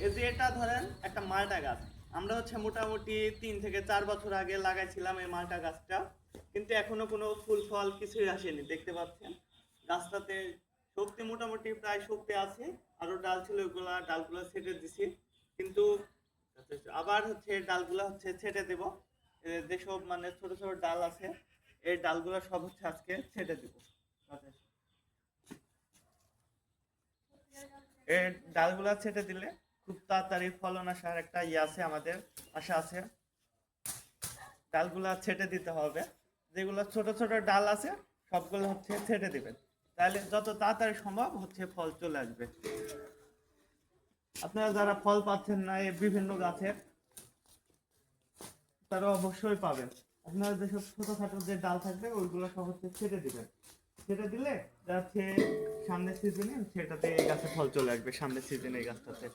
এই যে এটা ধরেন একটা মালটা গাছ, আমরা হচ্ছে মোটামুটি 3 থেকে 4 বছর আগে লাগাইছিলাম এই মালটা গাছটা, কিন্তু এখনো কোনো ফুল ফল কিছুই আসেনি, দেখতে পাচ্ছেন গাছটাতে শক্তি মোটামুটি প্রায় শক্তি আছে, আরো ডাল ছিল ওইগুলা ডালগুলো ছেটে দিছি, কিন্তু আবার হচ্ছে ডালগুলা হচ্ছে ছেটে দেব। যেসব মানে ছোট ছোট ডাল আছে এই ডালগুলো সব হচ্ছে আজকে ছেটে দেব। এই ডালগুলা ছেটে দিলে খুব তাড়াতাড়ি ফলন আসার একটা ইয়ে আছে, আমাদের আশা আছে। ডালগুলা ছেটে দিতে হবে, যেগুলো ছোট ছোট ডাল আছে সবগুলো হচ্ছে ছেটে দিবেন, তাহলে যত তাড়াতাড়ি সম্ভব হচ্ছে ফল চলে আসবে। আপনারা যারা ফল পাচ্ছেন না এই বিভিন্ন গাছের, তারা অবশ্যই পাবেন। আপনারা যেসব ছোটখাটো যে ডাল থাকবে ওইগুলো সব হচ্ছে ছেটে দিবেন, ছেটে দিলে যাচ্ছে সামনের সিজনে সেটাতে এই গাছে ফল চলে আসবে, সামনের সিজনে এই গাছটাতে।